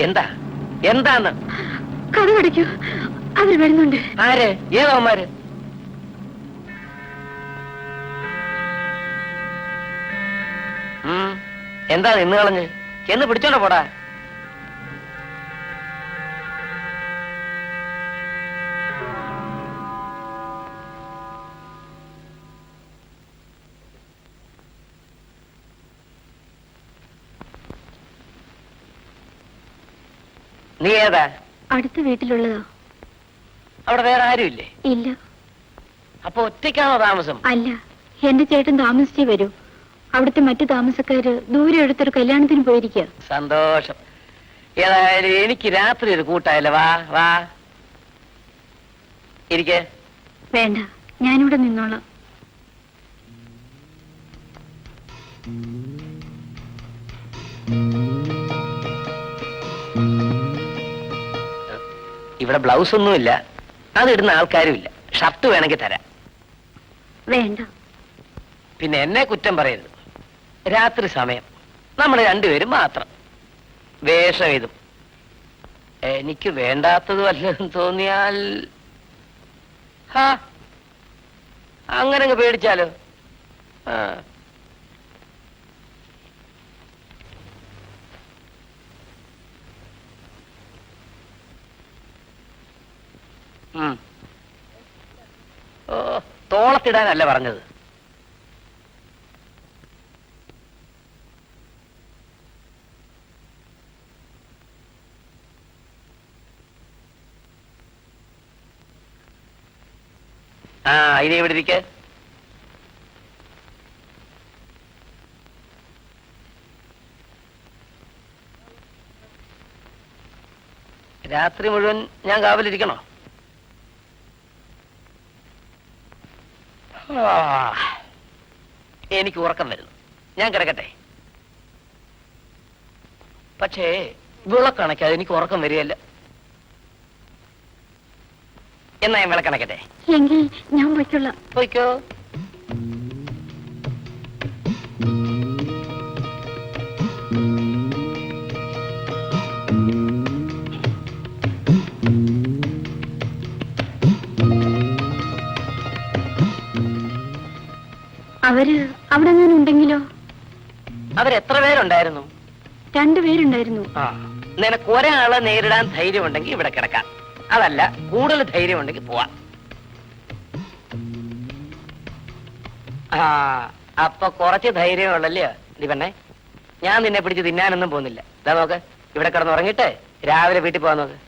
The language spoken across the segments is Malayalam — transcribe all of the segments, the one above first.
എന്താ എന്താന്ന്? കഥ കടയ്ക്കൂ, അവർ വരുന്നുണ്ട്. ആര്? ഏതവന്മാര്? എന്താ നിന്ന് കളഞ്ഞ്? ചെന്ന് പിടിച്ചോണ്ട പോടാ. നീ ഏതാ? അടുത്ത വീട്ടിലുള്ളതോ? അവിടെ വേറെ ആരുമില്ലേ? ഇല്ല. അപ്പൊ ഒറ്റയ്ക്കാണോ താമസം? അല്ല, എന്റെ ചേട്ടൻ താമസിച്ചേ വരൂ. അവിടുത്തെ മറ്റു താമസക്കാര് ദൂരെ എടുത്തൊരു കല്യാണത്തിന് പോയിരിക്കുക. സന്തോഷം. ഏതായാലും എനിക്ക് രാത്രി ഒരു കൂട്ടായല്ലോ. വാ വാ ഇരിക്കേ. വേണ്ട, ഞാനിവിടെ നിന്നോളാം. ഇവിടെ ബ്ലൗസ് ഒന്നുമില്ല, അത് ഇടുന്ന ആൾക്കാരുമില്ല. ഷർട്ട് വേണമെങ്കിൽ തരാം. വേണ്ട. പിന്നെ എന്നെ കുറ്റം പറയരുത്. രാത്രി സമയം, നമ്മൾ രണ്ടുപേരും മാത്രം. വേഷം ഇതും എനിക്ക് വേണ്ടാത്തത് വല്ലതും തോന്നിയാൽ അങ്ങനെ അങ്ങ് പേടിച്ചാലോ? തോളത്തിടാനല്ല പറഞ്ഞത്. ഇനി ഇവിടെ ഇരിക്ക. രാത്രി മുഴുവൻ ഞാൻ കാവലിരിക്കണോ? എനിക്ക് ഉറക്കം വരുന്നു, ഞാൻ കിടക്കട്ടെ. പക്ഷേ വിളക്കണക്കാതെ എനിക്ക് ഉറക്കം വരികയല്ല. എന്നാ ഞാൻ വിളക്കണക്കട്ടെ? എങ്കിൽ ഞാൻ പോയിക്കൊള്ളാം. പോയിക്കോ. അവര് അവിടെ ഞാൻ ഉണ്ടെങ്കിലോ? അവരെത്ര പേരുണ്ടായിരുന്നു? 2 പേരുണ്ടായിരുന്നു. നിനക്ക് ഒരാളെ നേരിടാൻ ധൈര്യമുണ്ടെങ്കിൽ ഇവിടെ കിടക്കാം. അതല്ല, കൂടുതൽ ധൈര്യം ഉണ്ടെങ്കിൽ പോവാം. അപ്പൊ കുറച്ച് ധൈര്യമുള്ളല്ലേ ദിവണ്ണേ? ഞാൻ നിന്നെ പിടിച്ച് തിന്നാനൊന്നും പോകുന്നില്ല. ഇതാ നോക്ക്, ഇവിടെ കിടന്ന് ഉറങ്ങിട്ട് രാവിലെ വീട്ടിൽ പോവാൻ നോക്ക്.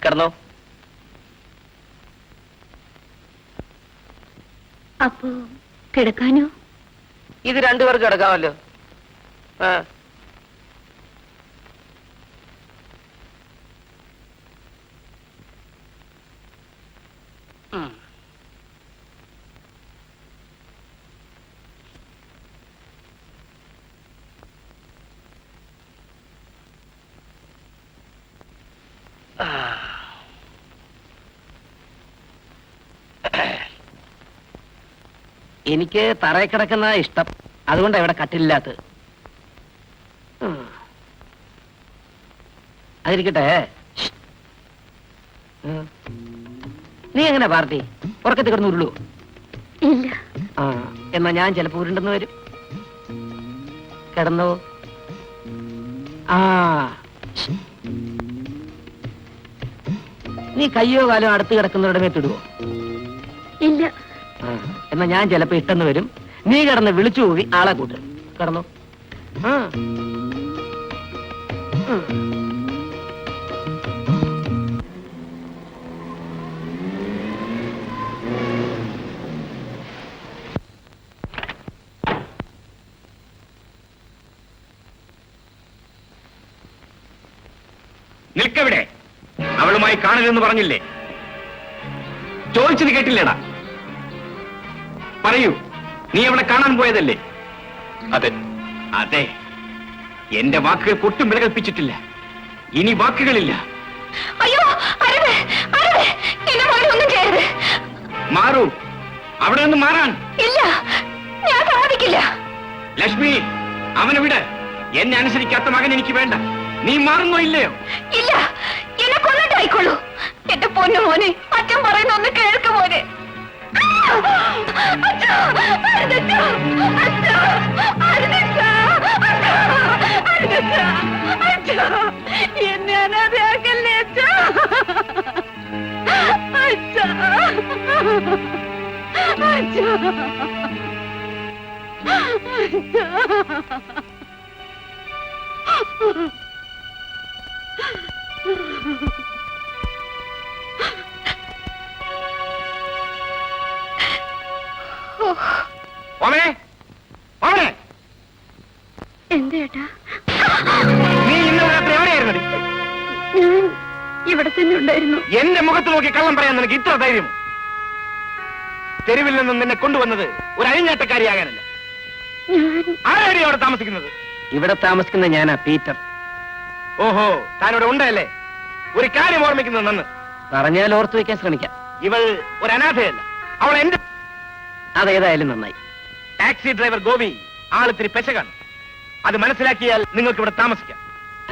കിടന്നോ. അപ്പോ കിടക്കാനോ? ഇത് 2 പേർക്ക് കിടക്കാമല്ലോ. എനിക്ക് തറയിൽ കിടക്കുന്ന ഇഷ്ടം, അതുകൊണ്ടാണ് ഇവിടെ കട്ടിലില്ലാത്തത്. അതിരിക്കട്ടെ. നീ എങ്ങനെ പാർട്ടി ഉറക്കത്തിൽ കിടന്ന് ഉരുളൂ? ഇല്ല. എന്നാ ഞാൻ ചിലപ്പോ ഉരുണ്ടെന്ന് വരും. കിടന്നോ. നീ കയ്യോ കാലോ അടുത്ത് കിടക്കുന്നവരുടെ മേത്തിടുവോ? ഇല്ല. എന്നാ ഞാൻ ചിലപ്പോ ഇട്ടെന്ന് വരും. നീ കിടന്ന് വിളിച്ചു പോയി ആളെ കൂട്ട്. കിടന്നു. നിൽക്കവിടെ. അവളുമായി കാണരുതെന്ന് പറഞ്ഞില്ലേ? ചോദിച്ചത് കേട്ടില്ലേടാ? പറയൂ, നീ അവളെ കാണാൻ പോയതല്ലേ? അതെ. അതെ, എന്റെ വാക്കുകൾ ഒട്ടും വില കൽപ്പിച്ചിട്ടില്ല. ഇനി വാക്കുകളില്ല. അയ്യോ, അരുത്, അരുത്, എന്നെ പോലെ ഒന്നും ചെയ്യരുത്. മാറൂ, അവിടെ നിന്ന് മാറാൻ. ഇല്ല, ഞാൻ സാധിക്കില്ല. ലക്ഷ്മി, അവനെ വിട്. എന്നെ അനുസരിക്കാത്ത മകൻ എനിക്ക് വേണ്ട. നീ മാറുന്നോ ഇല്ലയോ? ഇല്ല, എന്നെ കൊന്നിട്ടായിക്കോളൂ. എന്റെ പൊന്നു മോനെ, അച്ഛൻ പറയുന്ന ഒന്ന് കേൾക്ക് മോനെ. അച്ഛാ, അരുതച്ഛാ, അച്ഛാ, അരുതച്ഛാ, അച്ഛാ, അരുതച്ഛാ, അച്ഛാ, എന്നെ അനാഥയാക്കല്ലേ അച്ഛാ. അച്ഛാ, അച്ഛാ, ഓമനെ, ഓമനെ, എന്താ ഏട്ടാ? നീ ഇന്നലെ രാത്രി എവിടെയായിരുന്നത്? ഞാൻ ഇവിടെ തന്നെ ഉണ്ടായിരുന്നു. എന്റെ മുഖത്ത് നോക്കി കള്ളം പറയാൻ നിനക്ക് ഇത്ര ധൈര്യം? തെരുവിൽ നിന്നും നിന്നെ കൊണ്ടുവന്നത് ഒരു അഴിഞ്ഞാട്ടക്കാരിയാകാനല്ല. ആരാടി അവിടെ താമസിക്കുന്നത്? ഇവിടെ താമസിക്കുന്ന ഞാനാ, പീറ്റർ. ഓഹോ, താനിവിടെ ഉണ്ടല്ലേ? ഒരു കാര്യം ഓർമ്മിക്കുന്നത് നന്ന്. പറഞ്ഞാൽ ഓർത്തു വെക്കാൻ ശ്രമിക്കാം. ഇവൾ ഒരു അനാഥയല്ല, അവൾ എന്റെ. അതേതായാലും നന്നായി. ടാക്സി ഡ്രൈവർ ഗോപി ആളിത്തിരി പെശകാണ്. അത് മനസ്സിലാക്കിയാൽ നിങ്ങൾക്ക് ഇവിടെ താമസിക്കാം.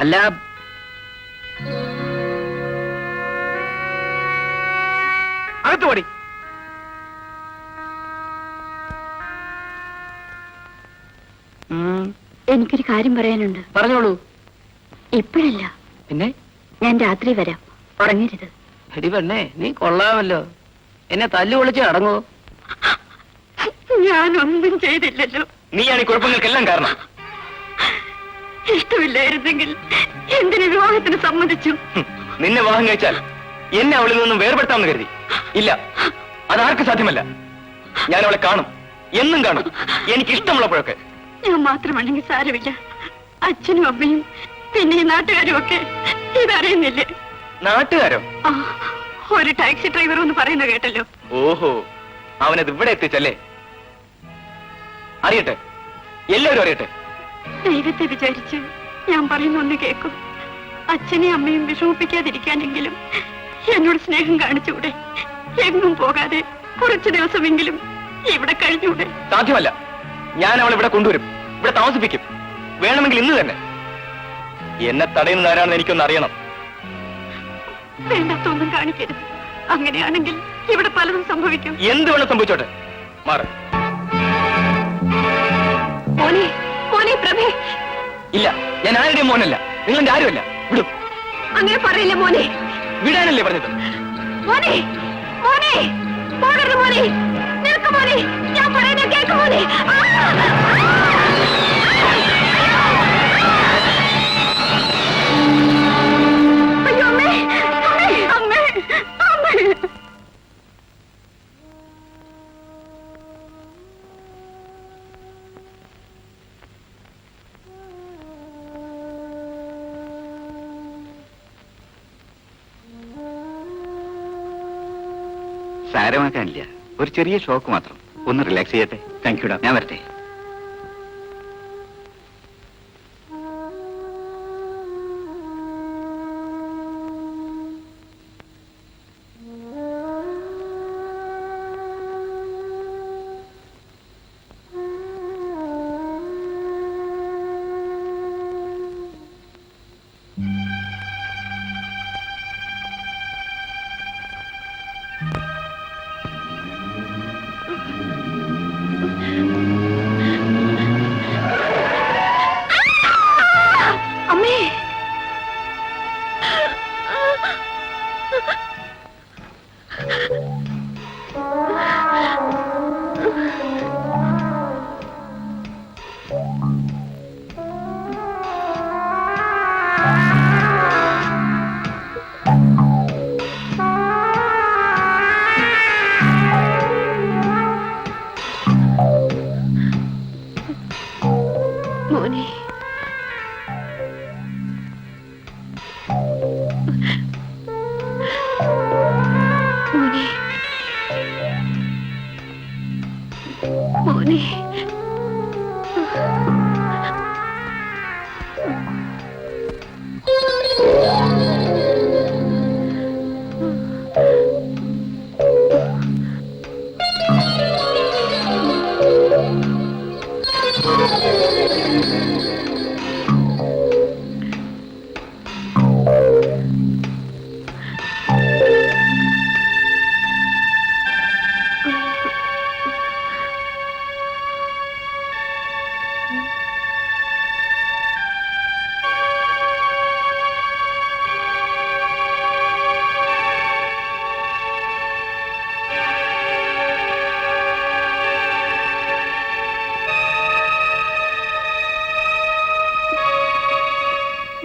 അല്ല, അകത്തുപടി. എനിക്കൊരു കാര്യം പറയാനുണ്ട്. പറഞ്ഞോളൂ. ഇപ്പോഴല്ല, പിന്നെ? ഞാൻ രാത്രി വരാം. ഉറങ്ങരുത്. എടി പെണ്ണേ, നീ കൊള്ളാമല്ലോ. എന്നെ തല്ലു വിളിച്ച് അടങ്ങോ? ഞാനൊന്നും ചെയ്തില്ലല്ലോ. നീയാണ് ഈ കുഴപ്പങ്ങൾക്കെല്ലാം കാരണം. ഇഷ്ടമില്ലായിരുന്നെങ്കിൽ എന്തിനു വിവാഹത്തിന് സമ്മതിച്ചു? നിന്നെ വിവാഹം കഴിച്ചാൽ എന്നെ അവളിൽ നിന്നും വേർപെടുത്താമെന്ന് കരുതി. ഇല്ല, അതാർക്കും സാധ്യമല്ല. ഞാൻ അവളെ കാണും, എന്നും കാണും, എനിക്ക് ഇഷ്ടമുള്ളപ്പോഴൊക്കെ. ഞാൻ മാത്രമാണെങ്കിൽ സാരമില്ല. അച്ഛനും അമ്മയും പിന്നെ ഈ നാട്ടുകാരും ഒക്കെ ഇതറിയുന്നില്ലേ? നാട്ടുകാരോ? ആ, ഒരു ടാക്സി ഡ്രൈവർ ഒന്ന് പറയുന്ന കേട്ടല്ലോ. ഓഹോ, അവനത് ഇവിടെ എത്തിച്ചല്ലേ? അറിയട്ടെ, എല്ലാവരും അറിയട്ടെ. ദൈവത്തെ വിചാരിച്ച് ഞാൻ പറയുന്ന ഒന്ന് കേൾക്കും. അച്ഛനെയും അമ്മയും വിഷമിപ്പിക്കാതിരിക്കാനെങ്കിലും എന്നോട് സ്നേഹം കാണിച്ചുകൂടെ? എങ്ങും പോകാതെ കുറച്ചു ദിവസമെങ്കിലും ഇവിടെ കഴിഞ്ഞൂടെ? സാധ്യമല്ല. ഞാൻ അവളെ ഇവിടെ കൊണ്ടുവരും, ഇവിടെ താമസിപ്പിക്കും. വേണമെങ്കിൽ ഇന്ന് തന്നെ. എന്നെ തടയുന്നത് ആരാണെന്ന് എനിക്കൊന്ന് അറിയണം. വേണ്ടാത്തൊന്നും കാണിക്കരുത്. അങ്ങനെയാണെങ്കിൽ ഇവിടെ പലതും സംഭവിക്കും. എന്ത് വേണം സംഭവിച്ചോട്ടെ. മാറ്. മോനെ, മോനെ പ്രഭേ. ഇല്ല, ഞാൻ ആരുടെയും മോനല്ല. നിങ്ങളെന്റെ ആരുമല്ല. വിടും. അങ്ങനെ പറയില്ല മോനെ. വിടാനല്ലേ പറഞ്ഞത്? മോനെ, മോനെ, പോകരുത് മോനെ. നിൽക്ക് മോനെ, ഞാൻ പറയുന്നത് കേൾക്ക് മോനെ. അയ്യോ അമ്മേ, അമ്മേ, അമ്മേ, അമ്മേ. സാരമാക്കാനില്ല, ഒരു ചെറിയ ഷോക്ക് മാത്രം. ഒന്ന് റിലാക്സ് ചെയ്യട്ടെ. താങ്ക് യുടാ. ഞാൻ വരട്ടെ.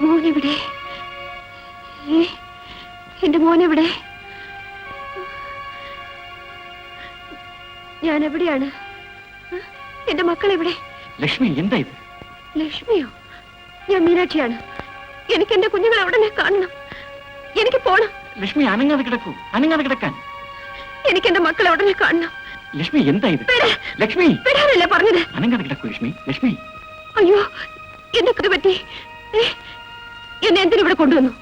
മോനെവിടെ? എന്റെ മോനെവിടെ? ഞാൻ എവിടെയാണ്? എന്റെ മക്കൾ എവിടെ? ലക്ഷ്മി, എന്താ ഇത്? ലക്ഷ്മിയോ? ഞാൻ മീനാക്ഷിയാണ്. എനിക്ക് എന്റെ കുഞ്ഞുങ്ങളെ ഉടനെ കാണണം. എനിക്ക് പോണം. ലക്ഷ്മി, അനങ്ങാതെ കിടക്കൂ. അനങ്ങാതെ കിടക്കാൻ. എനിക്ക് എന്റെ മക്കളെ ഉടനെ കാണണം. ലക്ഷ്മി, എന്താ ഇത്? ലക്ഷ്മി, വിടാനല്ലേ പറഞ്ഞത്? അനങ്ങാതെ കിടക്കൂ ലക്ഷ്മി. ലക്ഷ്മി, അയ്യോ, എന്നെ ഇത് പറ്റി. എന്നെ എന്തിനിവിടെ കൊണ്ടുവന്നു?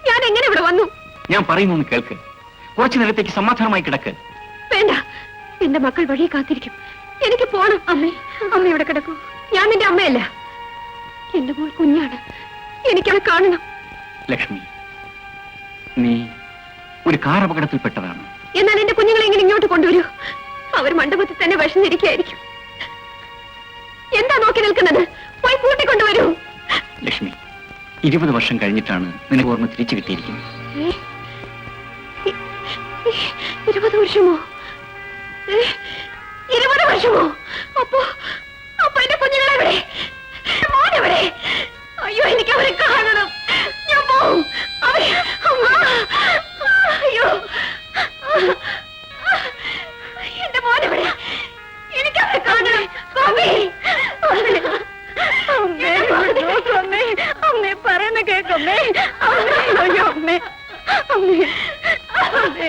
ഞാൻ എങ്ങനെ ഇവിടെ വന്നു? ഞാൻ പറയുന്നു കേൾക്ക്. കുറച്ചു നേരത്തേക്ക് സമാധാനമായി കിടക്ക്. വേണ്ട, എന്റെ മക്കൾ വഴി കാത്തിരിക്കും. എനിക്ക് പോണം. അമ്മേ, അമ്മ ഇവിടെ കിടക്കൂ. ഞാൻ നിന്റെ അമ്മയല്ല. എന്റെ മോൾ കുഞ്ഞാണ്. എനിക്കവളെ കാണണം. ലക്ഷ്മി, നീ ഒരു കാർ അപകടത്തിൽപ്പെട്ടതാണ്. എന്നാൽ എന്റെ കുഞ്ഞുങ്ങളെ ഇങ്ങനെ ഇങ്ങോട്ട് കൊണ്ടുവരൂ. അവർ മണ്ഡപത്തിൽ തന്നെ വിശന്നിരിക്കുകയായിരിക്കും. എന്താ നോക്കി നിൽക്കുന്നത്? പോയി കൂട്ടിക്കൊണ്ടുവരൂ. ലക്ഷ്മി, 20 വർഷം കഴിഞ്ഞിട്ടാണ് നിനക്ക് ഓർമ്മ തിരിച്ചു കിട്ടിയിരിക്കുന്നത്. 20 വർഷമോ? 20 വർഷമോ? അപ്പോ എന്റെ കുഞ്ഞുങ്ങളെവിടെ? മോനെവിടെ? അയ്യോ, എനിക്ക് അവരെ കാണണം. ഞാൻ പോവും. അയ്യോ, എന്റെ മോനെവിടെ? എനിക്ക് അവരെ കാണണം. അമ്മേ, പറയുന്ന കേക്കമ്മേ. അയ്യോ, അമ്മേ, അമ്മേ, അമ്മേ,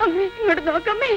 അമ്മേ, ഇങ്ങോട്ട് നോക്കമ്മേ.